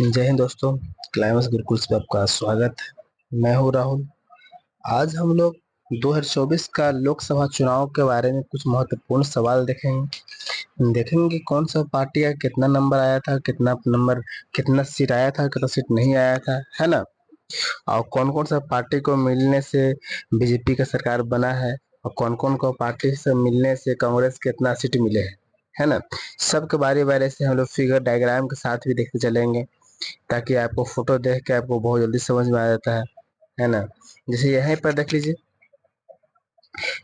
जय हिंद दोस्तों। क्लाइमेक्स गुरुकुल पे आपका स्वागत है। मैं हूँ राहुल। आज हम लोग 2024 का लोकसभा चुनाव के बारे में कुछ महत्वपूर्ण सवाल देखेंगे कि कौन सा पार्टी का कितना नंबर आया था, कितना सीट आया था, कितना सीट नहीं आया था, है ना। और कौन कौन सा पार्टी को मिलने से बीजेपी का सरकार बना है और कौन कौन को पार्टी से मिलने से कांग्रेस कितना सीट मिले है ना। सबके बारे बारे से हम लोग फिगर डायग्राम के साथ भी देखते चलेंगे, ताकि आपको फोटो देख के आपको बहुत जल्दी समझ में आ जाता है ना। जैसे यहीं पर देख लीजिए,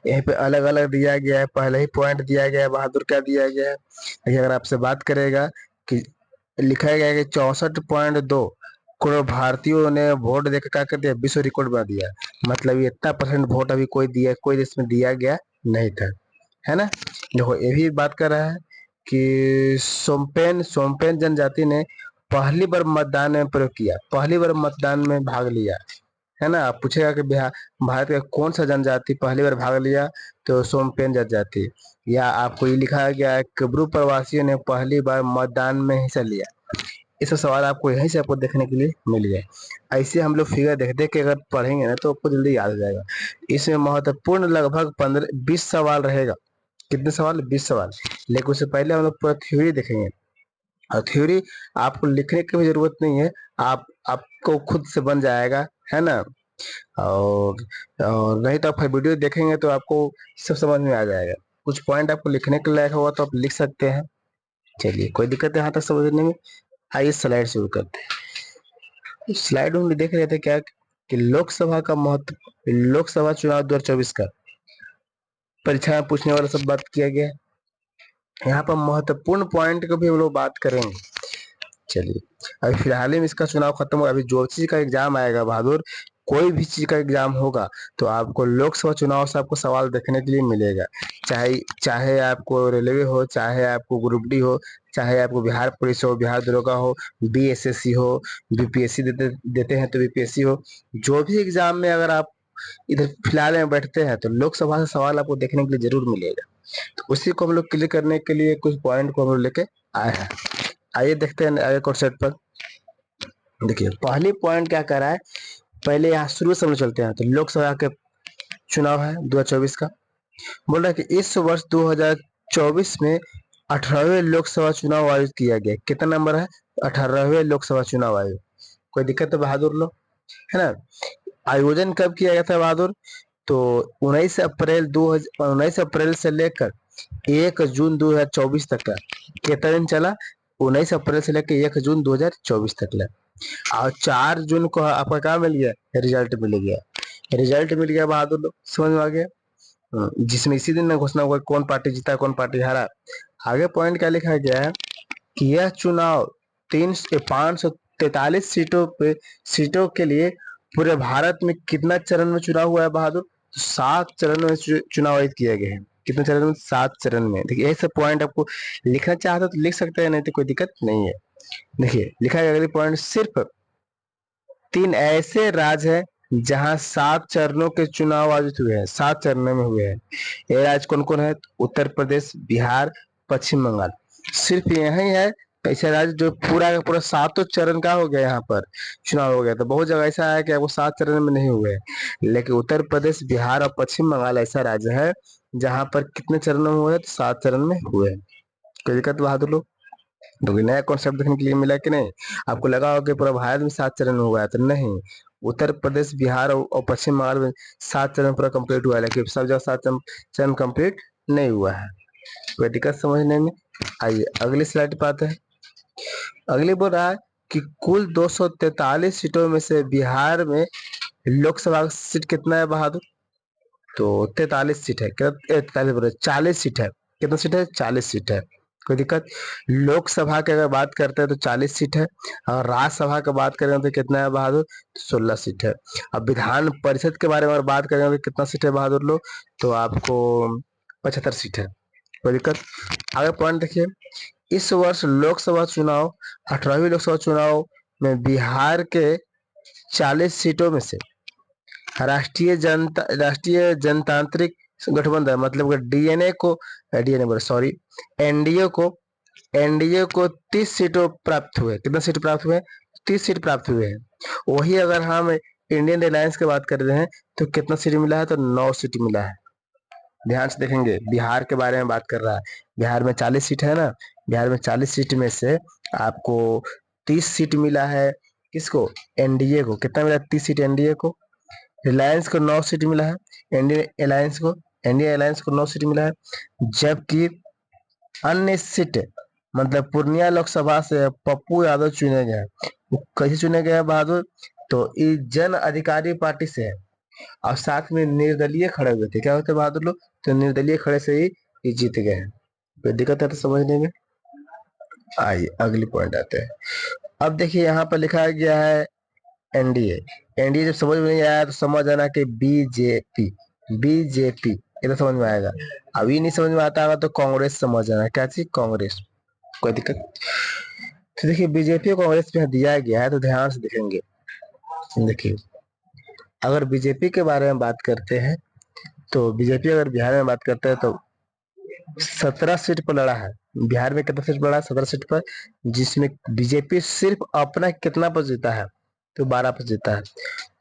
यहीं पे अलग अलग दिया गया है, पहले ही पॉइंट दिया गया है, बहादुर क्या दिया गया है। देखिए, अगर आपसे बात करेगा कि लिखा गया है कि 64.2 करोड़ भारतीयों ने वोट देकर क्या कर दिया, विश्व रिकॉर्ड बना दिया। मतलब ये इतना परसेंट वोट अभी कोई देश में दिया गया नहीं था, है ना। देखो, ये भी बात कर रहा है कि सोम्पेन सोम्पेन जनजाति ने पहली बार मतदान में प्रयोग किया, पहली बार मतदान में भाग लिया, है ना। आप पूछेगा कि बिहार भारत का कौन सा जनजाति पहली बार भाग लिया, तो सोमपेन जनजाति। या आपको ये लिखा गया है कि ब्रू प्रवासियों ने पहली बार मतदान में हिस्सा लिया। ये सब सवाल आपको यहीं से आपको देखने के लिए मिल गया। ऐसे हम लोग फिगर देख देख के अगर पढ़ेंगे ना तो आपको जल्दी याद हो जाएगा। इसमें महत्वपूर्ण लगभग 15-20 सवाल रहेगा। कितने सवाल? 20 सवाल। लेकिन उससे पहले हम लोग पूरा थ्योरी देखेंगे, और थ्योरी आपको लिखने की भी जरूरत नहीं है, आपको खुद से बन जाएगा, है ना। और नहीं तो आप वीडियो देखेंगे तो आपको सब समझ में आ जाएगा। कुछ पॉइंट आपको लिखने के लायक होगा तो आप लिख सकते हैं। चलिए, कोई दिक्कत है यहाँ तक समझने में? आइए स्लाइड शुरू करते हैं। स्लाइड में देख रहे थे क्या कि लोकसभा का महत्व, लोकसभा चुनाव 2024 का परीक्षा में पूछने वाला सब बात किया गया है। यहाँ पर महत्वपूर्ण पॉइंट को भी हम लोग बात करेंगे। चलिए, अभी फिलहाल ही में इसका चुनाव खत्म हुआ। अभी जो चीज का एग्जाम आएगा बहादुर, कोई भी चीज का एग्जाम होगा तो आपको लोकसभा चुनाव से आपको सवाल देखने के लिए मिलेगा। चाहे चाहे आपको रेलवे हो, चाहे आपको ग्रुप डी हो, चाहे आपको बिहार पुलिस हो, बिहार दरोगा हो, बीएसएससी हो, बीपीएससी देते हैं तो बीपीएससी हो। जो भी एग्जाम में अगर आप इधर फिलहाल में बैठते हैं तो लोकसभा से सवाल आपको देखने के लिए जरूर मिलेगा। तो उसी को हम लोग क्लियर करने के लिए कुछ पॉइंट को हम लोग लेके आए हैं। आइए देखते हैं आगे क्वेश्चन पर। देखिए, पहली पॉइंट क्या कर रहा है, पहले यहाँ शुरू से हम चलते हैं। तो लोकसभा के चुनाव है 2024 का। बोल रहा है कि इस वर्ष 2024 में 18वें लोकसभा चुनाव आयोजित किया गया। कितना नंबर है? 18वें लोकसभा चुनाव आयोग। कोई दिक्कत है बहादुर लोग, है ना। आयोजन कब किया गया था बहादुर? तो 19 अप्रैल से लेकर 1 जून 2024 तक का कितना दिन चला? 19 अप्रैल से लेकर 1 जून 2024 तक ला। और 4 जून को आपका क्या मिल गया? रिजल्ट मिल गया। रिजल्ट मिल गया बहादुर लोग, समझ में आ गया। जिसमें इसी दिन में घोषणा हुआ कौन पार्टी जीता कौन पार्टी हारा। आगे पॉइंट क्या लिखा गया है कि यह चुनाव 543 सीटों के लिए पूरे भारत में कितना चरण में चुनाव हुआ है बहादुर? तो 7 चरण में चुनाव आयोजित किए गए हैं। कितने चरण में? 7 चरण में। देखिए, ऐसे पॉइंट आपको लिखना चाहते तो लिख सकते हैं, नहीं तो कोई दिक्कत नहीं है। देखिए, लिखा है अगले पॉइंट, सिर्फ 3 ऐसे राज्य हैं जहां 7 चरणों के चुनाव आयोजित हुए हैं, 7 चरणों में हुए हैं। ये राज्य कौन कौन है? उत्तर प्रदेश, बिहार, पश्चिम बंगाल। सिर्फ यही है ऐसा राज्य जो पूरा का पूरा 7 चरण का हो गया, यहाँ पर चुनाव हो गया। तो बहुत जगह ऐसा है कि वो 7 चरण में नहीं हुए, लेकिन उत्तर प्रदेश, बिहार और पश्चिम बंगाल ऐसा राज्य है जहां पर कितने चरणों में हुए हैं? तो 7 चरण में हुए हैं। कोई दिक्कत बहादुर लोग? तो नया कॉन्सेप्ट देखने के लिए मिला कि नहीं? आपको लगा होगा कि पूरा भारत में 7 चरण में हुआ है, तो नहीं। उत्तर प्रदेश, बिहार और पश्चिम बंगाल में 7 चरण पूरा कंप्लीट हुआ है, लेकिन सब जगह 7 चरण कंप्लीट नहीं हुआ है। कोई दिक्कत समझने में? आइए अगली स्लाइड पे आते हैं। अगली बोल रहा है कि कुल 243 सीटों में से बिहार में लोकसभा का सीट कितना है बहादुर? तो 43 सीट है। क्या 43? 40 सीट है। कितना सीट है? 40 सीट है। कोई दिक्कत? लोकसभा की अगर बात करते हैं तो 40 सीट है, और राज्यसभा की बात करें तो कितना है बहादुर? 16 सीट है। अब विधान परिषद के बारे में अगर बात करें तो कितना सीट है बहादुर लोग? तो आपको 75 सीट है। कोई दिक्कत? आगे पॉइंट देखिए, इस वर्ष लोकसभा चुनाव 18वीं लोकसभा चुनाव में बिहार के 40 सीटों में से राष्ट्रीय जनतांत्रिक गठबंधन, मतलब डीएनए को डीएनए बोले सॉरी एनडीए को 30 सीटों प्राप्त हुए। कितना सीट प्राप्त हुए? 30 सीट प्राप्त हुए हैं। वही अगर हम इंडियन एयरलाइंस की बात कर रहे हैं तो कितना सीट मिला है, तो 9 सीट मिला है। ध्यान से देखेंगे, बिहार के बारे में बात कर रहा है। बिहार में 40 सीट है ना, बिहार में 40 सीट में से आपको 30 सीट मिला है। किसको? एनडीए को। कितना मिला? 30 सीट एनडीए को। रिलायंस को 9 सीट मिला है। इंडियन एयरलाइंस को 9 सीट मिला है। जबकि अन्य सीट मतलब पूर्णिया लोकसभा से पप्पू यादव चुने गए। वो कैसे चुने गए हैं बहादुर? तो ये जन अधिकारी पार्टी से है और साथ में निर्दलीय खड़े हुए थे। क्या होते बहादुर लोग? तो निर्दलीय खड़े से ही ये जीत गए हैं। कोई दिक्कत है तो समझने में। आइए अगली पॉइंट आते हैं। अब देखिए यहाँ पर लिखा गया है एनडीए। एनडीए जब समझ में नहीं आया तो समझ आना कि बीजेपी। बीजेपी ये तो समझ में आएगा। अभी नहीं समझ में आता होगा तो कांग्रेस समझ आना। क्या चीज? कांग्रेस। कोई दिक्कत? तो देखिए बीजेपी और कांग्रेस में दिया गया है तो ध्यान से देखेंगे। देखिए अगर बीजेपी के बारे में बात करते हैं तो बीजेपी अगर बिहार में बात करते हैं तो 17 सीट पर लड़ा है। बिहार में कितना सीट पर लड़ा? 17 सीट पर, जिसमें बीजेपी सिर्फ अपना कितना पर जीता है? तो 12 पर जीता है।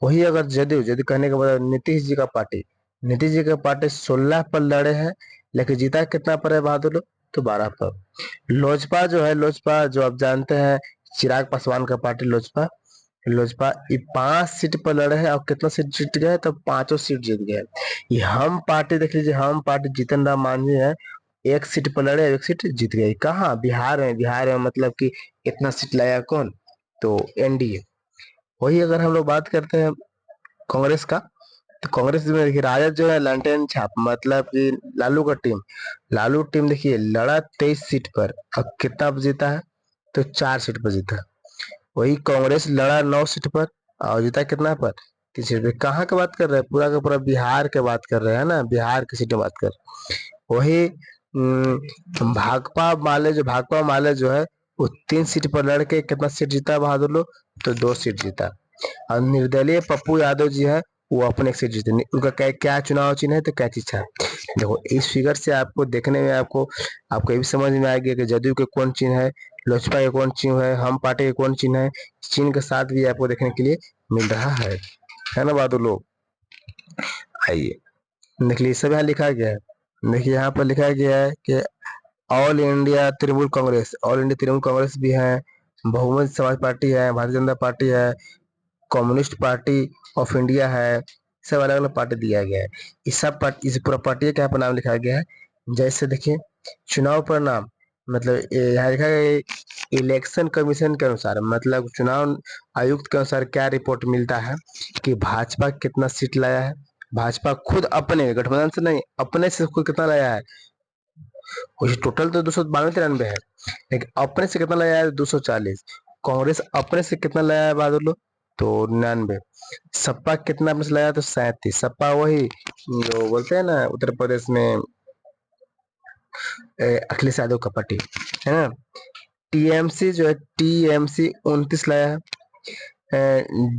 वही अगर जदयू, जदयू कहने के बाद नीतीश जी का पार्टी, नीतीश जी का पार्टी 16 पर लड़े हैं, लेकिन जीता कितना पर है बहादुर लोग? तो 12 पर। लोजपा जो है, लोजपा जो आप जानते हैं चिराग पासवान का पार्टी लोजपा, लोजपा ये 5 सीट पर लड़े हैं और कितना सीट जीत गए? तो 5 सीट जीत गए। ये हम पार्टी देख लीजिए, हम पार्टी जीतन राम मांझी है, 1 सीट पर लड़े, 1 सीट जीत गए। कहाँ? बिहार में। बिहार में मतलब कि इतना सीट लाया कौन? तो एनडीए। वही अगर हम लोग बात करते हैं कांग्रेस का, तो कांग्रेस में देखिए राजद जो है लंटेन छाप, मतलब कि लालू का टीम, लालू टीम देखिए लड़ा 23 सीट पर और कितना पर जीता है? तो 4 सीट पर जीता। वही कांग्रेस लड़ा 9 सीट पर और जीता कितना पर? 3 सीट पर। कहाँ की बात कर रहे हैं? पूरा का पूरा बिहार के बात कर रहे हैं ना, बिहार की सीटें बात कर। वही भाकपा माले जो है वो 3 सीट पर लड़के कितना सीट जीता बहादुर लोग? तो 2 सीट जीता। और निर्दलीय पप्पू यादव जी है, वो अपने एक सीट जीते। उनका क्या क्या चुनाव चिन्ह है? तो क्या चीज है? देखो इस फिगर से आपको देखने में आपको आपको ये भी समझ में आएगी कि जदयू के कौन चिन्ह है, लोजपा के कौन चिन्ह है, हम पार्टी के कौन चिन्ह है। चिन्ह के साथ भी आपको देखने के लिए मिल रहा है ना बहादुर लोग। आइए देखिए सब यहाँ लिखा गया है। देखिए यहाँ पर लिखा गया है कि all India Trinamool Congress, all India Trinamool Congress भी है, बहुमत समाज पार्टी है, भारतीय जनता पार्टी है, कम्युनिस्ट पार्टी ऑफ इंडिया है। सब अलग अलग पार्टी दिया गया है। इस सब पार्टी, इस पूरा पार्टी का यहाँ पर नाम लिखा गया है। जैसे देखिए चुनाव परिणाम, मतलब यहाँ लिखा गया है इलेक्शन कमीशन के अनुसार, मतलब चुनाव आयुक्त के अनुसार क्या रिपोर्ट मिलता है कि भाजपा कितना सीट लाया है। भाजपा खुद अपने गठबंधन से नहीं, अपने से खुद कितना लाया है? वही टोटल तो 292-93 है, लेकिन अपने से कितना लाया है? 240। कांग्रेस अपने से कितना लाया है बहादुर लोग? तो 99। सपा कितना अपने से लाया? तो 37। सपा वही जो बोलते हैं ना उत्तर प्रदेश में अखिलेश यादव का पार्टी है ना। टीएमसी जो है, टीएमसी 29 लाया है।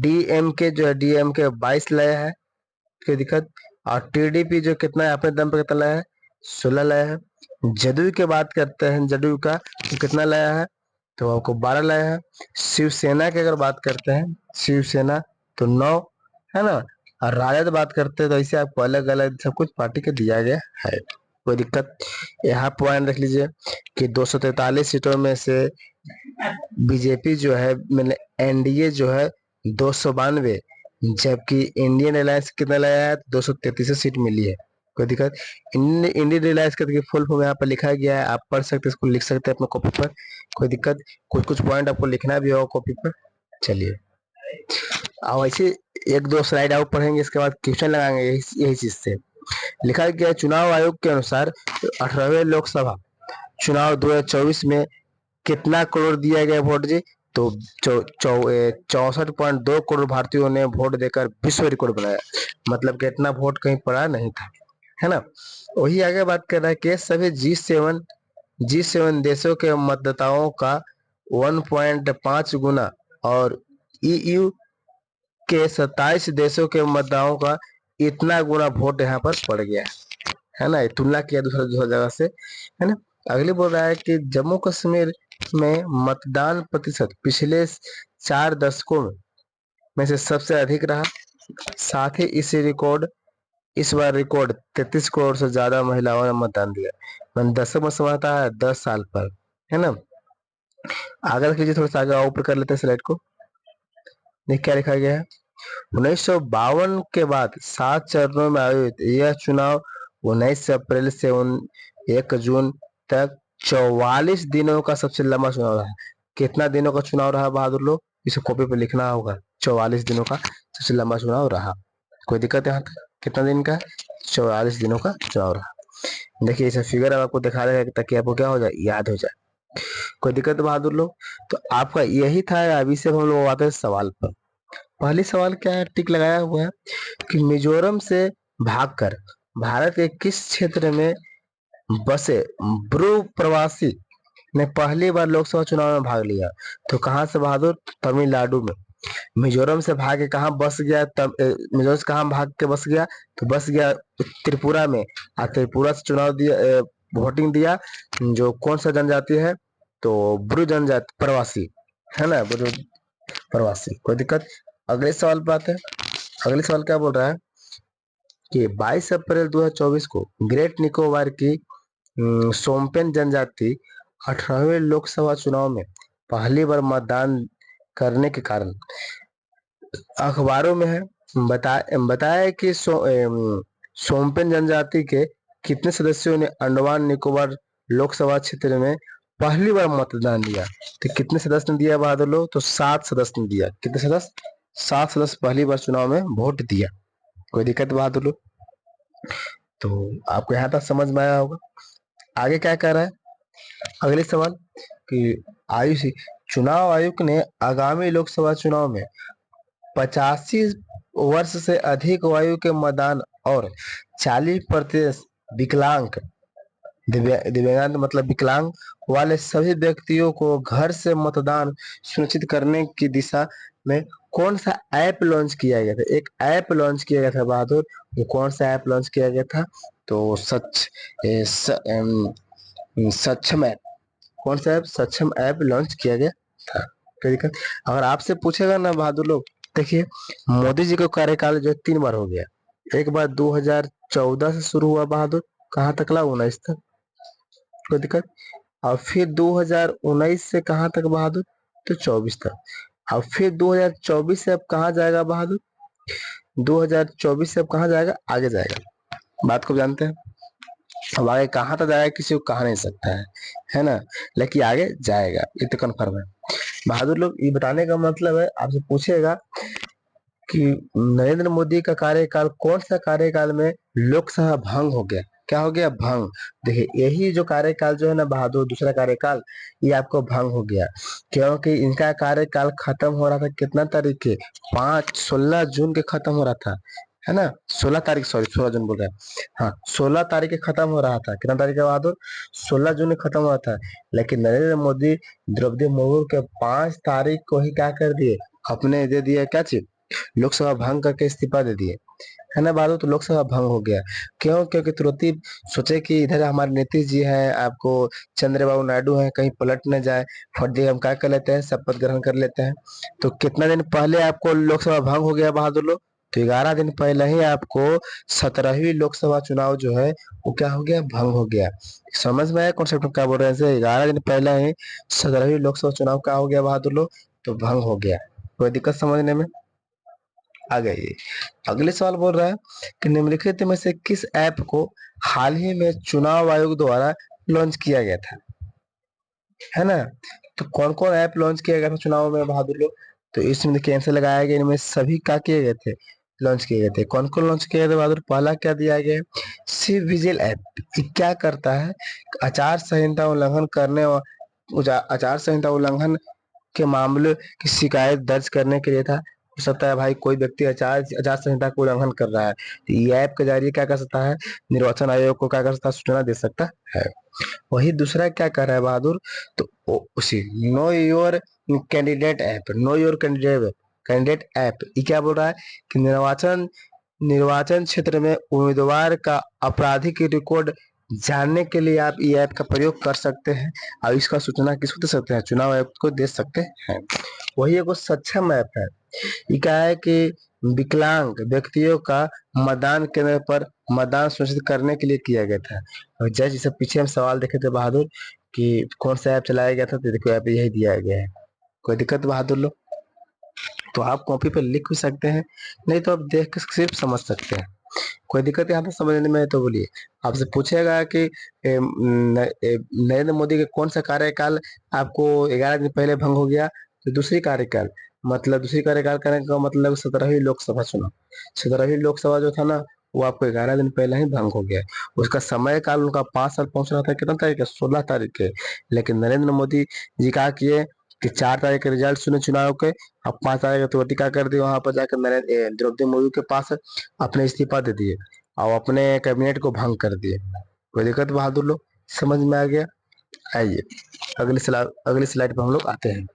डीएमके जो है, डीएमके 22 लाया है। कोई दिक्कत? और टीडीपी जो कितना है अपने दम पे कितना लाया है? 16 लाया है। जदयू की बात करते हैं, जदयू का तो कितना लाया है? तो आपको 12 लाया है। शिवसेना की अगर बात करते हैं, शिवसेना तो 9 है ना। और राजद बात करते हैं तो ऐसे आपको अलग अलग सब कुछ पार्टी के दिया गया है। कोई दिक्कत? यहाँ पॉइंट रख लीजिए कि 243 सीटों में से बीजेपी जो है मतलब एनडीए जो है 292, जबकि इंडियन अलायंस कितना लाया है? 233 सीट मिली है। कोई दिक्कत? इंडियन अलायंस का फुल फॉर्म यहाँ पर लिखा गया है, आप पढ़ सकते हैं, इसको लिख सकते हैं अपने कॉपी पर। कोई दिक्कत? कुछ कुछ पॉइंट आपको लिखना भी होगा कॉपी पर। चलिए अब ऐसे एक दो स्लाइड आप पढ़ेंगे, इसके बाद क्वेश्चन लगाएंगे यही चीज से। लिखा गया चुनाव आयोग के अनुसार 18वें लोकसभा चुनाव 2024 में कितना करोड़ दिया गया वोट जी? तो 64.2 करोड़ भारतीयों ने वोट देकर विश्व रिकॉर्ड बनाया। मतलब कि इतना वोट कहीं पड़ा नहीं था, है ना। वही आगे बात कर रहा है कि सभी जी सेवन देशों के मतदाताओं का 1.5 गुना और ईयू के 27 देशों के मतदाताओं का इतना गुना वोट यहाँ पर पड़ गया है ना। तुलना किया दूसरा दूसरा जगह से, है ना। अगले बोल रहा है कि जम्मू कश्मीर में मतदान प्रतिशत पिछले 4 दशकों में से सबसे अधिक रहा। साथ ही इस बार रिकॉर्ड 33 करोड़ से ज्यादा महिलाओं ने मतदान दिया। मैंने दशक में समाता है 10 साल पर, है ना। आगे देख लीजिए, थोड़ा सा आगे ऊपर कर लेते हैं स्लाइड को। देख क्या लिखा गया है। 1952 के बाद 7 चरणों में आयोजित यह चुनाव 19 अप्रैल से 1 जून तक 44 दिनों का सबसे लंबा चुनाव रहा। कितना दिनों का चुनाव रहा बहादुर लोग, इसे कॉपी पे लिखना होगा। 44 दिनों का सबसे लंबा चुनाव रहा। कोई दिक्कत यहाँ तक? कितना दिन का? 44 दिनों का चुनाव रहा। देखिए इसे फिगर आपको दिखा देगा ताकि आपको क्या हो जाए, याद हो जाए। कोई दिक्कत बहादुर लोग? तो आपका यही था। अभी से हम लोग आते हैं सवाल पर। पहली सवाल क्या है, टिक लगाया हुआ है कि मिजोरम से भागकर भारत के किस क्षेत्र में बसे ब्रू प्रवासी ने पहली बार लोकसभा चुनाव में भाग लिया? तो कहां से बहादुर? तमिलनाडु में। मिजोरम से भाग के कहा बस गया? मिजोरम से कहा भाग के बस गया? तो बस गया त्रिपुरा में। त्रिपुरा से चुनाव दिया, वोटिंग दिया। जो कौन सा जनजाति है? तो ब्रू जनजाति प्रवासी, है ना, ब्रू प्रवासी। कोई दिक्कत? अगले सवाल पे आते हैं। अगले सवाल क्या बोल रहा है कि 22 अप्रैल 2024 को ग्रेट निकोबार की सोमपेन जनजाति 18वें लोकसभा चुनाव में पहली बार मतदान करने के कारण अखबारों में है बताया कि सोमपेन जनजाति के कितने सदस्यों ने अंडमान निकोबार लोकसभा क्षेत्र में पहली बार मतदान दिया? तो कितने सदस्य ने दिया बहादुर लोग? तो 7 सदस्य ने दिया। कितने सदस्य? 7 सदस्य पहली बार चुनाव में वोट दिया। कोई दिक्कत बहादुर लोग? तो आपको यहाँ तक समझ में आया होगा। आगे क्या कह रहा है अगले सवाल कि चुनाव आयोग ने आगामी लोकसभा चुनाव में 85 वर्ष से अधिक आयु के मतदान और 40% विकलांग दिव्यांग मतलब विकलांग वाले सभी व्यक्तियों को घर से मतदान सुनिश्चित करने की दिशा में कौन सा ऐप लॉन्च किया गया था? एक ऐप लॉन्च किया गया था बहादुर। वो कौन सा ऐप लॉन्च किया गया था? तो सक्षम ऐप। कौन सा ऐप? सक्षम ऐप लॉन्च किया गया था। कोई दिक्कत? अगर आपसे पूछेगा ना बहादुर लोग, देखिए मोदी जी का कार्यकाल जो 3 बार हो गया। एक बार 2014 से शुरू हुआ बहादुर, कहाँ तक ला? 19 तक। कोई दिक्कत? और फिर 2019 से कहाँ तक बहादुर? तो 24 तक। और फिर 2024 से अब कहाँ जाएगा बहादुर? 2024 से अब कहाँ जाएगा? आगे जाएगा। बात को जानते हैं। अब आगे कहाँ तक जाएगा किसी को कहा नहीं सकता है ना, लेकिन आगे जाएगा, ये तो कन्फर्म है। बहादुर लोग ये बताने का मतलब है, आपसे पूछेगा कि नरेंद्र मोदी का कार्यकाल कौन सा कार्यकाल में लोकसभा भंग हो गया? क्या हो गया? भंग। देखिए यही जो कार्यकाल जो है ना बहादुर, दूसरा कार्यकाल, ये आपको भंग हो गया क्योंकि इनका कार्यकाल खत्म हो रहा था कितना तारीख के? 16 जून के खत्म हो रहा था, है ना। 16 तारीख, सॉरी 16 जून बोल रहे हैं। हाँ 16 तारीख के खत्म हो रहा था। कितना तारीख के बहादुर? 16 जून में खत्म हुआ था। लेकिन नरेंद्र मोदी द्रौपदी मुर्मू के 5 तारीख को ही क्या कर दिए? अपने दे दिया क्या चीज? लोकसभा भंग करके इस्तीफा दे दिए, है ना बहादुर। तो लोकसभा भंग हो गया। क्यों? क्योंकि तुरंत ही सोचे कि इधर हमारे नीतीश जी हैं, आपको चंद्रबाबू नायडू हैं, कहीं पलट न जाए, फर्जी हम क्या कर लेते हैं, शपथ ग्रहण कर लेते हैं। तो कितना दिन पहले आपको लोकसभा भंग हो गया बहादुर लोग? तो 11 दिन पहले ही आपको 17वीं लोकसभा चुनाव जो है वो क्या हो गया? भंग हो गया। समझ में आया कॉन्सेप्ट क्या बोल रहे हैं? 11 दिन पहले ही 17वीं लोकसभा चुनाव क्या हो गया बहादुर लोग? तो भंग हो गया। कोई दिक्कत समझने में आ गई? अगले सवाल बोल रहा है कि निम्नलिखित में से किस ऐप को हाल ही में चुनाव आयोग द्वारा लॉन्च किया गया था, है ना। तो कौन कौन ऐप लॉन्च किया गया था चुनाव में बहादुर लोग? तो इसमें देखिए आंसर लगाया गया, इनमें सभी क्या किए गए थे? लॉन्च किए गए थे। कौन कौन लॉन्च किए गए थे बहादुर? पहला क्या दिया गया? C vigil app. ये क्या करता है? आचार संहिता उल्लंघन करने और आचार संहिता उल्लंघन के मामले की शिकायत दर्ज करने के लिए था। हो सकता है भाई कोई व्यक्ति आचार संहिता का उल्लंघन कर रहा है, तो ये ऐप के जरिए क्या कर सकता है? निर्वाचन आयोग को क्या कर सकता है? सूचना दे सकता है। वही दूसरा क्या कर रहा है बहादुर? तो उसी know your candidate app, know your candidate app, ये क्या बोल रहा है कि निर्वाचन क्षेत्र में उम्मीदवार का आपराधिक रिकॉर्ड जानने के लिए आप ये ऐप का प्रयोग कर सकते हैं और इसका सूचना किसको दे सकते हैं, चुनाव आयोग को दे सकते हैं। वही एक सक्षम ऐप है। ये क्या है कि विकलांग व्यक्तियों का मतदान केंद्र पर मतदान सुनिश्चित करने के लिए किया गया था। और जैसे जैसे पीछे हम सवाल देखे थे बहादुर कि कौन सा ऐप चलाया गया था, तो देखो ऐप यही दिया गया है। कोई दिक्कत बहादुर लोग? तो आप कॉपी पर लिख भी सकते हैं, नहीं तो आप देख के सिर्फ समझ सकते हैं। कोई दिक्कत यहाँ पे समझने में है तो बोलिए। आपसे पूछेगा कि नरेंद्र मोदी के कौन सा कार्यकाल आपको 11 दिन पहले भंग हो गया, तो दूसरी कार्यकाल, मतलब दूसरी कार्यकाल करने का मतलब 17वीं लोकसभा चुनाव। 17वीं लोकसभा जो था ना, वो आपको 11 दिन पहले ही भंग हो गया। उसका समय काल उनका 5 साल पहुंच रहा था, कितना तारीख है, 16 तारीख के। लेकिन नरेंद्र मोदी जी कहा किए कि 4 तारीख के रिजल्ट सुने चुनाव के, अब 5 तारीख के तुरंत क्या कर दिए, वहां पर जाकर नरेंद्र द्रौपदी मुर्मू के पास अपने इस्तीफा दे दिए और अपने कैबिनेट को भंग कर दिए। कोई दिक्कत बहादुर लोग? समझ में आ गया? आइए अगली स्लाइड पर हम लोग आते हैं।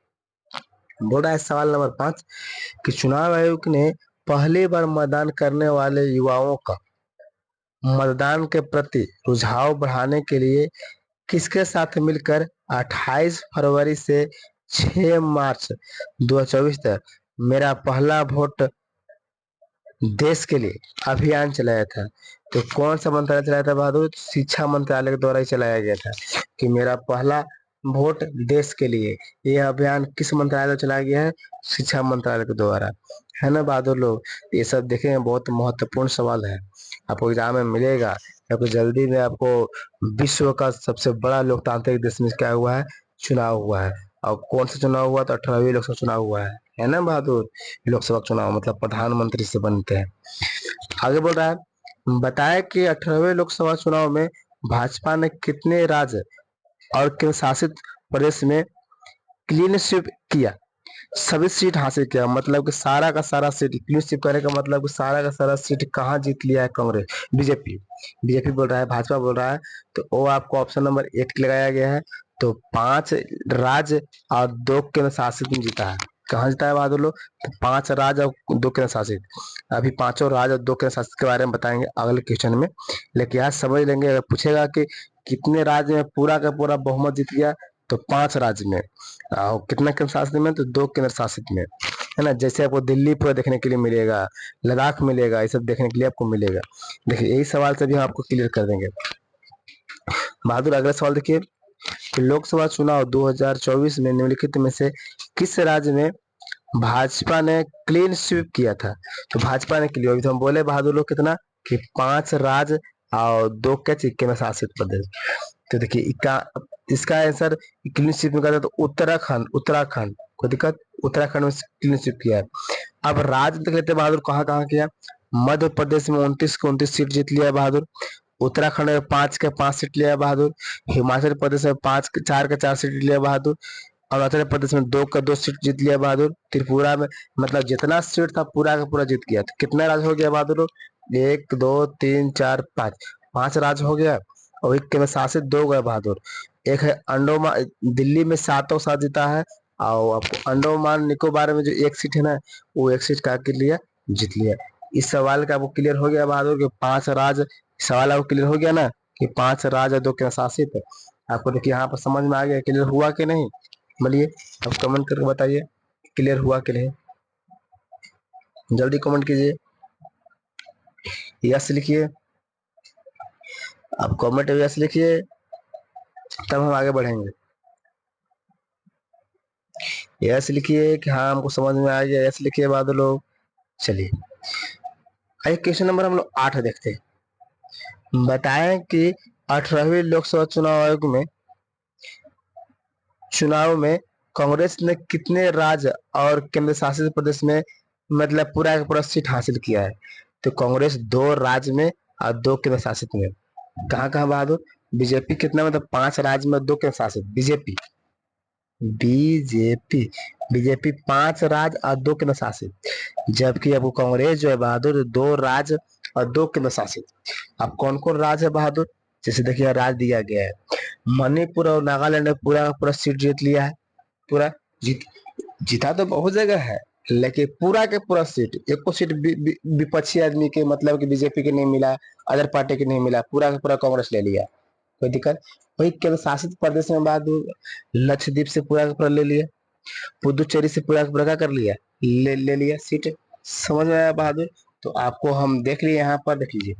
बोल रहा है सवाल नंबर 5 कि चुनाव आयोग ने पहली बार मतदान करने वाले युवाओं का मतदान के प्रति रुझाव बढ़ाने के लिए किसके साथ मिलकर 28 फरवरी से 6 मार्च 2024 तक मेरा पहला वोट देश के लिए अभियान चलाया था। तो कौन सा मंत्रालय चलाया था बहादुर? शिक्षा मंत्रालय के द्वारा ही चलाया गया था कि मेरा पहला वोट देश के लिए। यह अभियान किस मंत्रालय द्वारा चलाया गया है? शिक्षा मंत्रालय के द्वारा, है ना बहादुर लोग? ये सब देखें, बहुत महत्वपूर्ण सवाल है, आपको एग्जाम में मिलेगा। आपको जल्दी में आपको विश्व का सबसे बड़ा लोकतांत्रिक देश में क्या हुआ है, चुनाव हुआ है। और कौन सा चुनाव हुआ? तो 18वीं लोकसभा चुनाव हुआ है ना बहादुर? लोकसभा चुनाव मतलब प्रधानमंत्री से बनते हैं। आगे बोल रहा है, बताया कि 18वें लोकसभा चुनाव में भाजपा ने कितने राज्य और केंद्र शासित प्रदेश में क्लीन स्वीप किया, सभी सीट हासिल किया। मतलब कि सारा का सारा सीट क्लीन स्वीप करने का मतलब कि सारा का सारा सीट कहाँ जीत लिया है? कांग्रेस, बीजेपी। बीजेपी बोल रहा है, भाजपा बोल रहा है, तो वो आपको ऑप्शन नंबर 8 लगाया गया है। तो 5 राज्य और 2 केंद्र शासित में जीता है। कहाँ जीता है बहादुर लोग? तो 5 राज्य और 2 केंद्र शासित। अभी 5 राज्य और 2 केंद्र शासित के बारे में बताएंगे अगले क्वेश्चन में, लेकिन यहाँ समझ लेंगे। अगर पूछेगा कि कितने राज्य में पूरा का पूरा बहुमत जीत गया, तो 5 राज्य में। और कितना केंद्र शासित में? तो 2 केंद्र शासित में, है ना। जैसे आपको दिल्ली पूरा देखने के लिए मिलेगा, लद्दाख मिलेगा, ये सब देखने के लिए आपको मिलेगा। देखिए यही सवाल से भी हम आपको क्लियर कर देंगे बहादुर। अगला सवाल देखिए कि लोकसभा चुनाव 2024 में निम्नलिखित में से किस राज्य में भाजपा ने क्लीन स्वीप किया था? तो भाजपा ने क्लियर, अभी तो हम बोले बहादुर लोग कितना कि 5 राज्य और 2 क्या केंद्र शासित प्रदेश। तो देखिए इसका आंसर क्लीन स्वीप में करता तो उत्तराखंड। उत्तराखंड कोई दिक्कत? उत्तराखंड में क्लीन स्वीप किया है। अब राज्य देख लेते बहादुर, कहाँ कहाँ किया। मध्य प्रदेश में 29 के 29 सीट जीत लिया बहादुर। उत्तराखंड में 5 के 5 सीट लिया बहादुर। हिमाचल प्रदेश में 5 के 4 के 4 सीट लिया बहादुर। अरुणाचल प्रदेश में 2 का 2 सीट जीत लिया बहादुर। त्रिपुरा में मतलब जितना सीट था पूरा का पूरा जीत गया। तो कितना राज्य हो गया बहादुर? 1 2 3 4 5, 5 राज्य हो गया। और एक केंद्र शासित 2 गए बहादुर। एक है अंडोमान, दिल्ली में 7 सात जीता है। और आपको अंडोमान निकोबार में जो 1 सीट है ना, वो 1 सीट का के लिए जीत लिया। इस सवाल का आपको क्लियर हो गया बहादुर कि 5 राज्य। सवाल आपको क्लियर हो गया ना कि 5 राज्य 2 केंद्र शासित है। आपको देखिए यहाँ पर समझ में आ गया, क्लियर हुआ कि नहीं? बोलिए, आप कमेंट करके बताइए क्लियर हुआ कि नहीं। जल्दी कमेंट कीजिए, यस लिखिए। आप कमेंट में यस लिखिए, तब हम आगे बढ़ेंगे। यस लिखिए कि हाँ हमको समझ में आ गया, यस लिखिए बाद लोग। चलिए आइए क्वेश्चन नंबर हम लोग 8 देखते हैं। बताएं कि 18वीं लोकसभा चुनाव में कांग्रेस ने कितने राज्य और केंद्र शासित प्रदेश में मतलब पूरा का पूरा सीट हासिल किया है? तो कांग्रेस 2 राज्य में और 2 केंद्र शासित में। कहाँ कहाँ बहादुर? बीजेपी कितना मतलब 5 राज्य में 2 केंद्र शासित। बीजेपी बीजेपी बीजेपी 5 राज्य और 2 केंद्र शासित। जबकि अब कांग्रेस जो है बहादुर 2 राज्य और 2 केंद्र शासित। अब कौन कौन राज्य है बहादुर? जैसे देखिए राज्य दिया गया है, मणिपुर और नागालैंड ने पूरा पूरा सीट जीत लिया है। पूरा जीता तो बहुत जगह है, लेकिन पूरा के पूरा सीट, एक को सीट विपक्षी आदमी के मतलब कि बीजेपी के नहीं मिला, अदर पार्टी के नहीं मिला, पूरा का पूरा कांग्रेस ले लिया। कोई दिक्कत। वही केंद्र शासित प्रदेश में बहादुर लक्षद्वीप से पूरा का पूरा ले लिया, पुदुचेरी से पूरा का पूरा क्या कर लिया, ले लिया सीट। समझ में आया बहादुर। तो आपको हम देख लिए यहाँ पर, देख लीजिए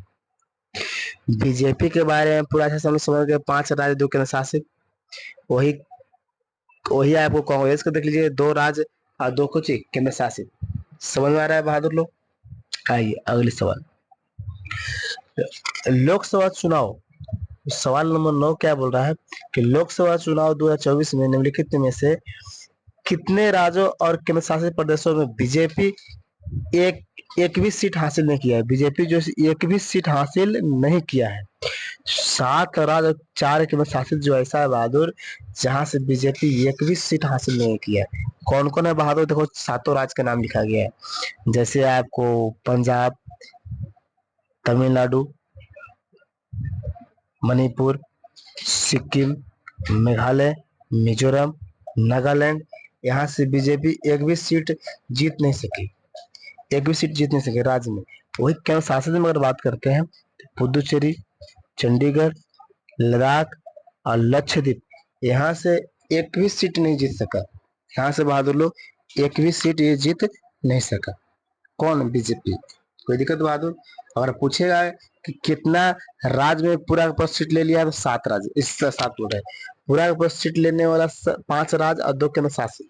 बीजेपी के बारे में पूरा अच्छा समझ गए। 5 राज्य 2 केंद्र शासित। वही वही आपको कांग्रेस को देख लीजिए, 2 राज्य और 2 कुछ केंद्र शासित। समझ में आ रहा है बहादुर लोग। आइए अगले सवाल, लोकसभा चुनाव। सवाल नंबर 9 क्या बोल रहा है कि लोकसभा चुनाव 2024 में निम्नलिखित में से कितने राज्यों और केंद्र शासित प्रदेशों में बीजेपी एक भी सीट हासिल नहीं किया है। बीजेपी जो एक भी सीट हासिल नहीं किया है। 7 राज्य और 4 केंद्र शासित जो ऐसा है बहादुर जहां से बीजेपी एक भी सीट हासिल नहीं किया है। कौन कौन है बहादुर, देखो 7 राज्य का नाम लिखा गया है। जैसे आपको पंजाब, तमिलनाडु, मणिपुर, सिक्किम, मेघालय, मिजोरम, नागालैंड, यहाँ से बीजेपी एक भी सीट जीत नहीं सकी, एक भी सीट जीत नहीं सके राज्य में। वही केंद्र शासित में अगर बात करते हैं तो पुदुचेरी, चंडीगढ़, लद्दाख और लक्षद्वीप, यहाँ से एक भी सीट नहीं जीत सका। यहाँ से बहादुर लोग एक भी सीट ये जीत नहीं सका। कौन, बीजेपी। कोई दिक्कत बहादुर। अगर पूछेगा कि कितना राज्य में पूरा का पूरा सीट ले लिया तो 7 राज्य, इससे 7 बोल रहे पूरा का पूरा सीट लेने वाला 5 राज्य और 2 केंद्र शासित,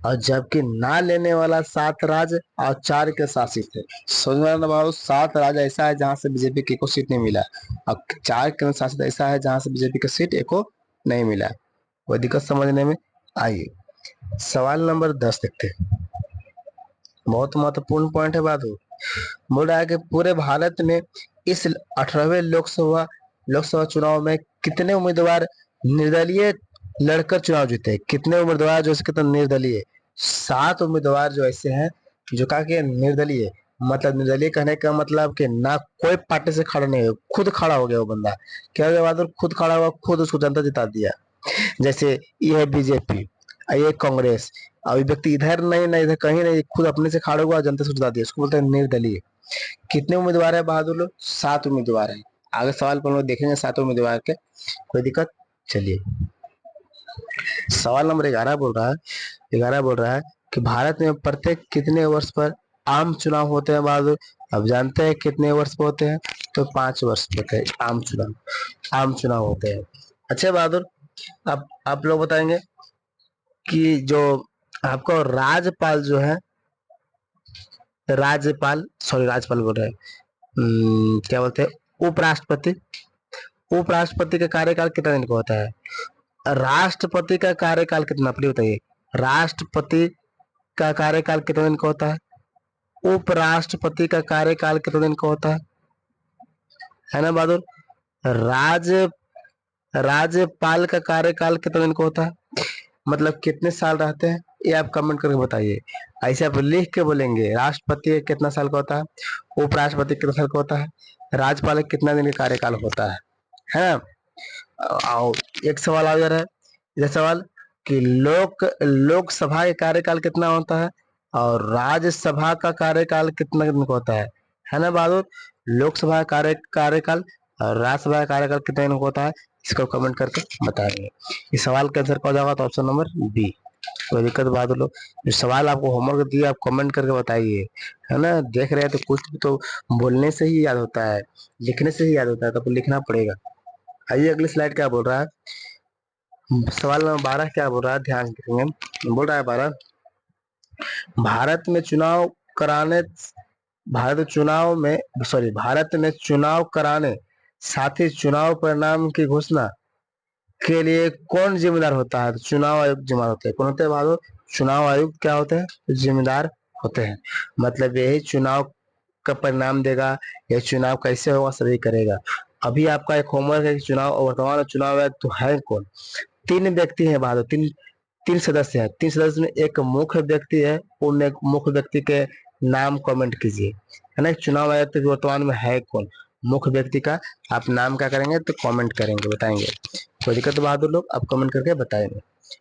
और जबकि ना लेने वाला 7 राज्य और 4 के शासित है। समझ में 7 राज्य ऐसा है जहां से बीजेपी की एको सीट नहीं मिला, और 4 केंद्र शासित ऐसा है जहां से बीजेपी का सीट एको नहीं मिला। कोई दिक्कत समझने में। आइए सवाल नंबर 10 देखते हैं, बहुत महत्वपूर्ण पॉइंट है बहादुर। बोल रहा है कि पूरे भारत में इस 18वें लोकसभा चुनाव में कितने उम्मीदवार निर्दलीय लड़कर चुनाव जीते। कितने उम्मीदवार जो कितने निर्दलीय, 7 उम्मीदवार जो ऐसे हैं जो कहा कि निर्दलीय। मतलब निर्दलीय कहने का मतलब कि ना कोई पार्टी से खड़ा नहीं हो, खुद खड़ा हो गया वो बंदा। क्या हो गया बहादुर, खुद खड़ा हुआ, खुद उसको जनता जिता दिया। जैसे ये है बीजेपी, ये कांग्रेस, अभी व्यक्ति इधर नहीं ना इधर कहीं नहीं, खुद अपने से खड़ा हुआ जनता से जिता दिया, उसको बोलते हैं निर्दलीय। कितने उम्मीदवार है बहादुर लोग, 7 उम्मीदवार है। आगे सवाल पर हम लोग देखेंगे 7 उम्मीदवार के। कोई दिक्कत। चलिए सवाल नंबर 11 बोल रहा है, 11 बोल रहा है कि भारत में प्रत्येक कितने वर्ष पर आम चुनाव होते हैं बहादुर। अब जानते हैं कितने वर्ष पर होते हैं, तो 5 वर्ष पर होते हैं आम चुनाव होते हैं। अच्छा बहादुर, अब आप लोग बताएंगे कि जो आपको राज्यपाल जो है, राज्यपाल बोल रहे हैं, क्या बोलते हैं, उपराष्ट्रपति। उपराष्ट्रपति का कार्यकाल कितना दिन का होता है। राष्ट्रपति का कार्यकाल कितना, प्लीज बताइए। राष्ट्रपति का कार्यकाल कितना दिन का होता है। उपराष्ट्रपति का कार्यकाल कितना दिन का होता है ना बहादुर। राज्य राज्यपाल का कार्यकाल कितना दिन का होता है, मतलब कितने साल रहते हैं, ये आप कमेंट करके बताइए। ऐसे आप लिख के बोलेंगे, राष्ट्रपति कितना साल का होता है, उपराष्ट्रपति कितना साल का होता है, राज्यपाल कितना दिन का कार्यकाल होता है ना। और एक सवाल आ जा रहा है, यह सवाल कि लोकसभा का कार्यकाल कितना होता है और राज्यसभा का कार्यकाल कितना दिन का होता है ना बहादुर। लोकसभा कार्यकाल और राज्यसभा का कार्यकाल कितना दिन का होता है, इसको कमेंट करके बताएंगे। इस सवाल का आंसर क्या हो जाएगा, तो ऑप्शन नंबर बी। कोई दिक्कत बहादुर लोग, जो सवाल आपको होमवर्क दिया आप कमेंट करके बताइए, है ना। देख रहे हैं तो कुछ भी तो बोलने से ही याद होता है, लिखने से ही याद होता है, तो लिखना पड़ेगा। आइए अगली स्लाइड क्या बोल रहा है, सवाल नंबर 12 क्या बोल रहा है, ध्यान रखेंगे। बोल रहा है 12, भारत में चुनाव कराने साथ ही चुनाव परिणाम की घोषणा के लिए कौन जिम्मेदार होता है। तो चुनाव आयुक्त जिम्मेदार होते हैं। कौन होते हैं बहादुर, चुनाव आयुक्त क्या होते हैं, जिम्मेदार होते हैं। मतलब यही चुनाव का परिणाम देगा, यह चुनाव कैसे होगा सभी करेगा। अभी आपका एक होमवर्क है कि चुनाव वर्तमान चुनाव आयुक्त तो है कौन। 3 व्यक्ति हैं बहादुर, तीन सदस्य हैं। 3 सदस्य में एक मुख्य व्यक्ति है, उन एक मुख्य व्यक्ति के नाम कमेंट कीजिए, है ना। चुनाव आयुक्त वर्तमान में है कौन, मुख्य व्यक्ति का आप नाम क्या करेंगे, तो कमेंट करेंगे, बताएंगे। कोई दिक्कत बहादुर लोग, आप कमेंट करके बताएंगे,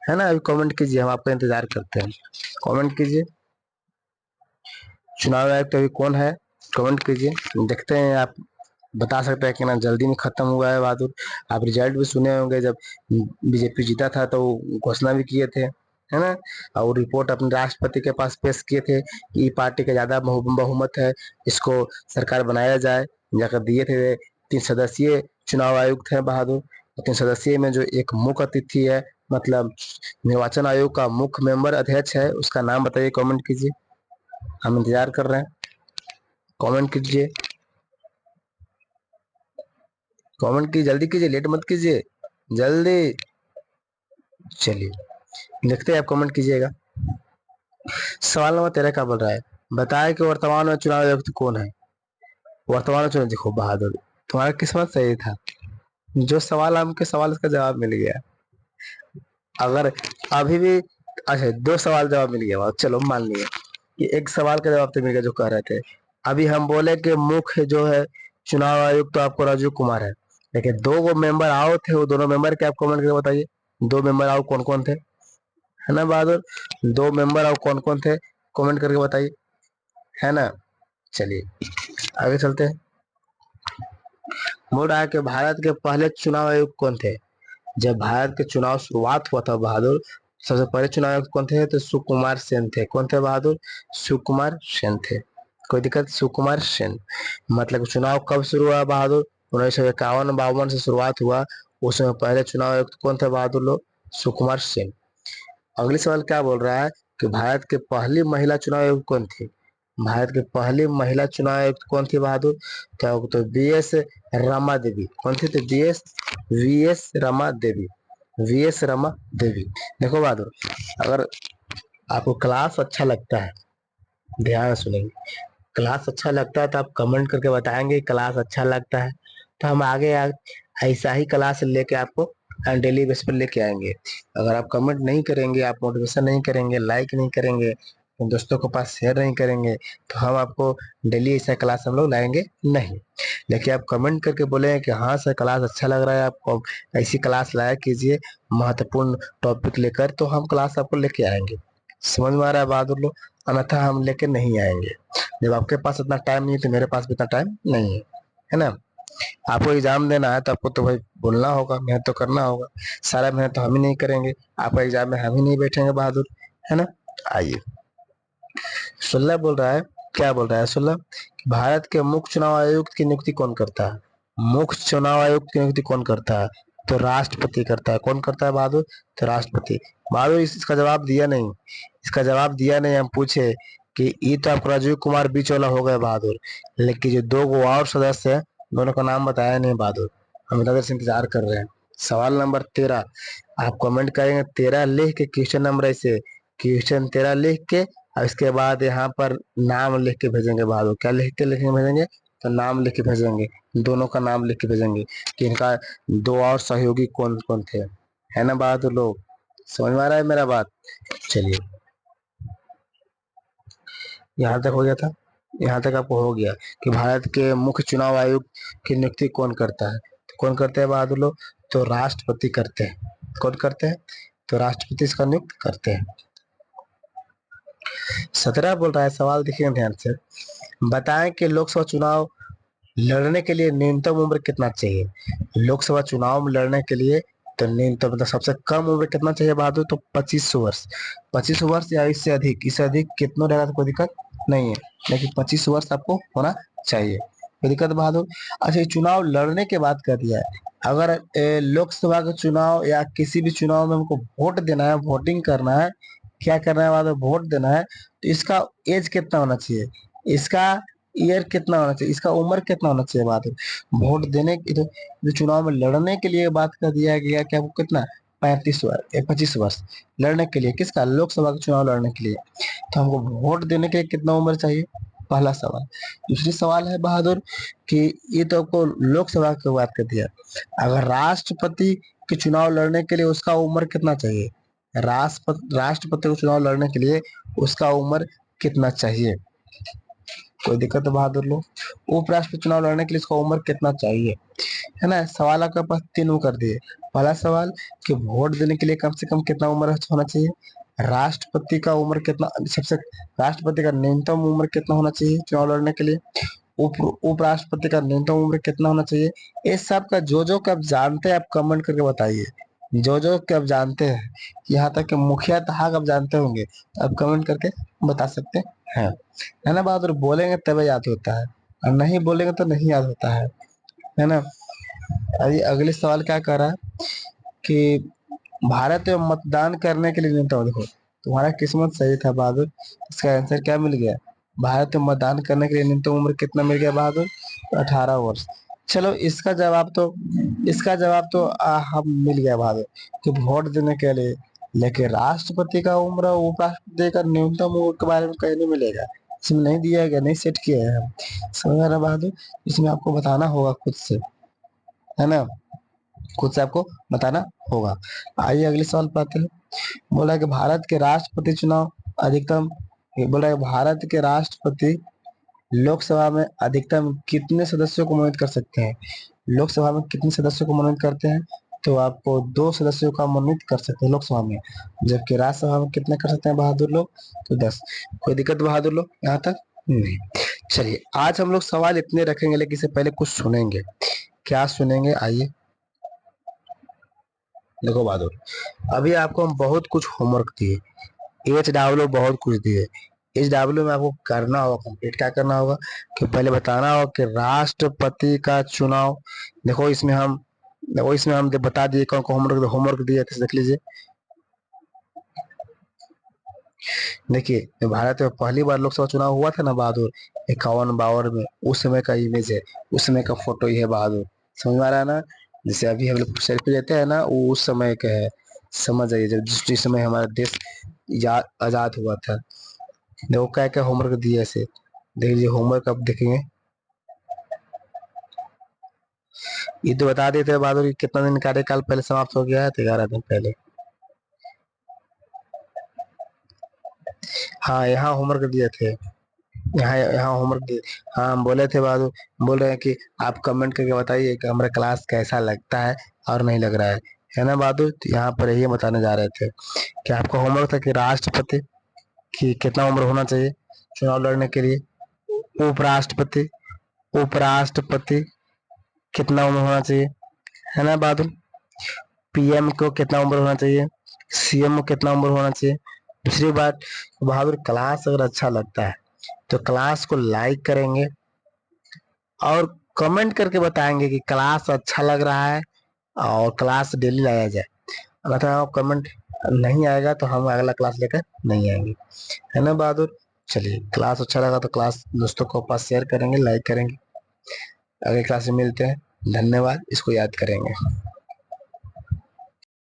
है ना। अभी कमेंट कीजिए, हम आपका इंतजार करते हैं। कमेंट कीजिए, चुनाव आयुक्त अभी कौन है, कमेंट कीजिए, देखते हैं आप बता सकते हैं कि ना जल्दी में खत्म हुआ है बहादुर। आप रिजल्ट भी सुने होंगे, जब बीजेपी जीता था तो घोषणा भी किए थे, है ना। और रिपोर्ट अपने राष्ट्रपति के पास पेश किए थे कि पार्टी का ज्यादा बहुमत है, इसको सरकार बनाया जाए, जाकर दिए थे। 3 सदस्यीय चुनाव आयुक्त है बहादुर। 3 सदस्यीय में जो एक मुख्य अतिथि है, मतलब निर्वाचन आयोग का मुख्य मेंबर अध्यक्ष है, उसका नाम बताइए, कमेंट कीजिए, हम इंतजार कर रहे हैं, कमेंट कीजिए, कमेंट की जल्दी कीजिए, लेट मत कीजिए, जल्दी। चलिए देखते हैं, आप कमेंट कीजिएगा। सवाल नंबर 13 का बोल रहा है, बताए कि वर्तमान में चुनाव आयुक्त कौन है। वर्तमान में चुनाव, देखो बहादुर, तुम्हारा किस्मत सही था, जो सवाल हमके सवाल इसका जवाब मिल गया। अगर अभी भी, अच्छा 2 सवाल जवाब मिल गया, चलो मान लिया कि एक सवाल का जवाब तो मिल गया जो कह रहे थे। अभी हम बोले कि मुख्य जो है चुनाव आयुक्त तो आपको राजीव कुमार है, लेकिन 2 मेंबर आओ थे, वो दोनों मेंबर के आप कमेंट करके बताइए। 2 मेंबर आओ कौन कौन थे, है ना बहादुर। 2 मेंबर आओ कौन कौन थे, कमेंट करके बताइए, है ना। चलिए आगे चलते हैं। बोल रहा है कि भारत के पहले चुनाव आयुक्त कौन थे। जब भारत के चुनाव शुरुआत हुआ था बहादुर, सबसे पहले चुनाव आयुक्त कौन थे, तो सुकुमार सेन थे। कौन थे बहादुर, सुकुमार सेन थे। कोई दिक्कत, सुकुमार सेन। मतलब चुनाव कब शुरू हुआ बहादुर, 1951-52 से शुरुआत हुआ। उसमें पहले चुनाव आयुक्त कौन थे बहादुर लोग, सुकुमार सेन। अगली सवाल क्या बोल रहा है कि भारत के पहली महिला चुनाव आयुक्त कौन थी। भारत की पहली महिला चुनाव आयुक्त कौन थी बहादुर, तो बी एस रमा देवी। कौन थी, तो V S Rama Devi, V S Rama Devi. देखो बहादुर, अगर आपको क्लास अच्छा लगता है, ध्यान सुनेंगे, क्लास अच्छा लगता है तो आप कमेंट करके बताएंगे क्लास अच्छा लगता है, तो हम आगे ऐसा ही क्लास लेके आपको डेली बेस पर लेके आएंगे। अगर आप कमेंट नहीं करेंगे, आप मोटिवेशन नहीं करेंगे, लाइक नहीं करेंगे, दोस्तों के पास शेयर नहीं करेंगे, तो हम आपको डेली ऐसा क्लास हम लोग लाएंगे नहीं। लेकिन आप कमेंट करके बोले कि हाँ सर क्लास अच्छा लग रहा है, आपको ऐसी क्लास लाया कीजिए महत्वपूर्ण टॉपिक लेकर, तो हम क्लास आपको लेके आएंगे। समझ में आ रहा है बहादुर लोग, अन्यथा हम लेके नहीं आएंगे। जब आपके पास इतना टाइम नहीं है तो मेरे पास भी इतना टाइम नहीं है ना। आपको एग्जाम देना है तो आपको तो भाई बोलना होगा, मेहनत तो करना होगा। सारा मेहनत तो हम ही नहीं करेंगे, आपका एग्जाम में हम ही नहीं बैठेंगे बहादुर, है ना। आइए 16 बोल रहा है, क्या बोल रहा है 16, भारत के मुख्य चुनाव आयुक्त की नियुक्ति कौन करता है। मुख्य चुनाव आयुक्त की नियुक्ति कौन करता है, तो राष्ट्रपति करता है। कौन करता है बहादुर, तो राष्ट्रपति। बहादुर इसका जवाब दिया नहीं, इसका जवाब दिया नहीं। हम पूछे कि ये तो आपको राजीव कुमार बीच वाला हो गए बहादुर, लेकिन जो 2 और सदस्य है, दोनों का नाम बताया नहीं बहादुर, हम इधर से इंतजार कर रहे हैं। सवाल नंबर 13, आप कमेंट करेंगे 13 लिख के, क्वेश्चन नंबर ऐसे, क्वेश्चन 13 लिख के, और इसके बाद यहाँ पर नाम लिख के भेजेंगे बहादुर। क्या लिख के लिखेंगे भेजेंगे, तो नाम लिख के भेजेंगे, दोनों का नाम लिख के भेजेंगे कि इनका 2 और सहयोगी कौन कौन थे, है ना बहादुर लोग। समझ में आ रहा है मेरा बात। चलिए यहाँ तक हो गया था, यहाँ तक आपको हो गया कि भारत के मुख्य चुनाव आयुक्त की नियुक्ति कौन करता है। तो कौन करते हैं बहादुर लोग, तो राष्ट्रपति करते हैं। कौन करते हैं, तो राष्ट्रपति इसका नियुक्त करते हैं। 17 बोल रहा है, सवाल देखिए ध्यान से, बताएं कि लोकसभा चुनाव लड़ने के लिए न्यूनतम उम्र कितना चाहिए। लोकसभा चुनाव में लड़ने के लिए तो न्यूनतम मतलब सबसे कम उम्र कितना चाहिए बहादुर, तो 25 वर्ष। 25 वर्ष या इससे अधिक, इससे अधिक कितना रहेगा तो कोई दिक्कत नहीं है, लेकिन 25 वर्ष आपको होना चाहिए, कोई दिक्कत बहादुर। अच्छा ये चुनाव लड़ने के बाद कर दिया है, अगर लोकसभा का चुनाव या किसी भी चुनाव में हमको वोट देना है, वोटिंग करना है, क्या करना है बहादुर, वोट देना है, तो इसका एज कितना होना चाहिए, इसका ईयर कितना होना चाहिए, इसका उम्र कितना होना चाहिए बहादुर। वोट देने की जो चुनाव में लड़ने के लिए बात कर दिया गया कि आपको कितना, 35 वर्ष 25 वर्ष लड़ने के लिए, किसका, लोकसभा का चुनाव लड़ने के लिए। तो हमको वोट देने के लिए कितना उम्र चाहिए, पहला सवाल। दूसरी सवाल है बहादुर कि ये तो आपको लोकसभा की बात कर दिया, अगर राष्ट्रपति के चुनाव लड़ने के लिए उसका उम्र कितना चाहिए, राष्ट्रपति को चुनाव लड़ने के लिए उसका उम्र कितना चाहिए। कोई दिक्कत है बहादुर लोग, उपराष्ट्रपति चुनाव लड़ने के लिए इसका उम्र कितना चाहिए, है ना। सवाल आपके पास 3 कर दिए। पहला सवाल कि वोट देने के लिए कम से कम कितना उम्र होना चाहिए, राष्ट्रपति का उम्र कितना, सबसे राष्ट्रपति का न्यूनतम उम्र कितना होना चाहिए चुनाव लड़ने के लिए, उपराष्ट्रपति का न्यूनतम उम्र कितना होना चाहिए? इस सब का जो कब जानते हैं आप कमेंट करके बताइए। जो कब जानते हैं, यहाँ तक कि मुखिया तक आप जानते होंगे, तो आप कमेंट करके बता सकते हैं, है ना बहादुर? बोलेंगे तभी याद होता है, और नहीं बोलेंगे तो नहीं याद होता है ना? अभी अगले सवाल क्या कर रहा है कि भारत में मतदान करने के लिए न्यूनतम, देखो तुम्हारा किस्मत सही था बहादुर, इसका आंसर क्या मिल गया? भारत में मतदान करने के लिए न्यूनतम उम्र कितना मिल गया बहादुर? 18 वर्ष। चलो इसका जवाब तो हम मिल गया बहादुर कि वोट देने के लिए। लेकिन राष्ट्रपति का उम्र और उपराष्ट्रपति का न्यूनतम उम्र के बारे में कहीं नहीं मिलेगा, इसमें नहीं दिया गया, नहीं सेट किया है हम, समझ रहे बहादुर? इसमें आपको बताना होगा खुद से, है ना? खुद से आपको बताना होगा। आइए अगले सवाल पे आते हैं। बोला कि भारत के राष्ट्रपति चुनाव अधिकतम, ये बोला है भारत के राष्ट्रपति लोकसभा में अधिकतम कितने सदस्यों को मनोनीत कर सकते हैं? लोकसभा में कितने सदस्यों को मनोनीत करते हैं? तो आपको 2 सदस्यों का मनोनीत कर सकते हैं लोकसभा में, जबकि राज्यसभा में कितने कर सकते हैं बहादुर लोग? तो 10। कोई दिक्कत बहादुर लोग यहाँ तक? नहीं। चलिए आज हम लोग सवाल इतने रखेंगे, लेकिन इससे पहले कुछ सुनेंगे। क्या सुनेंगे? आइए देखो बहादुर, अभी आपको हम बहुत कुछ होमवर्क दिए, HW बहुत कुछ दिए। HW में आपको करना होगा कंप्लीट, क्या करना होगा कि पहले बताना होगा कि राष्ट्रपति का चुनाव, देखो इसमें हम बता दिए कौन कौन होमवर्क दिए थे, देख लीजिए। देखिए भारत में पहली बार लोकसभा चुनाव हुआ था ना बहादुर, 51-52 में, उस समय का इमेज है, उस समय का फोटो ही है बहादुर, समझ में आ रहा है ना? जैसे अभी हम लोग सेल्फी लेते हैं ना, वो उस समय का है, समझ आइए जब जिस समय हमारा देश आजाद हुआ था। देखो क्या क्या होमवर्क दिए ऐसे, देख लीजिए होमवर्क आप देखेंगे। ये तो बता देते हैं बहादुर कितना दिन कार्यकाल पहले समाप्त हो गया है, तो 11 दिन पहले। हाँ यहाँ होमवर्क दिए थे, यहाँ यहाँ होमवर्क दिए। हाँ हम बोले थे बहादुर, बोल रहे हैं कि आप कमेंट करके बताइए कि हमारा क्लास कैसा लगता है और नहीं लग रहा है ना बहादुर? तो यहाँ पर यही बताने जा रहे थे कि आपका होमवर्क था कि राष्ट्रपति की कितना उम्र होना चाहिए चुनाव लड़ने के लिए, उपराष्ट्रपति उपराष्ट्रपति कितना उम्र होना चाहिए, है ना बहादुर? PM को कितना उम्र होना चाहिए, CM को कितना उम्र होना चाहिए। दूसरी बात बहादुर, क्लास अगर अच्छा लगता है तो क्लास को लाइक करेंगे और कमेंट करके बताएंगे कि क्लास अच्छा लग रहा है और क्लास डेली लाया जाए। अगर आप कमेंट नहीं आएगा तो हम अगला क्लास लेकर नहीं आएंगे, है ना बहादुर? चलिए क्लास अच्छा लगा तो क्लास दोस्तों को पास शेयर करेंगे, लाइक करेंगे। अगले क्लास में मिलते हैं, धन्यवाद, इसको याद करेंगे।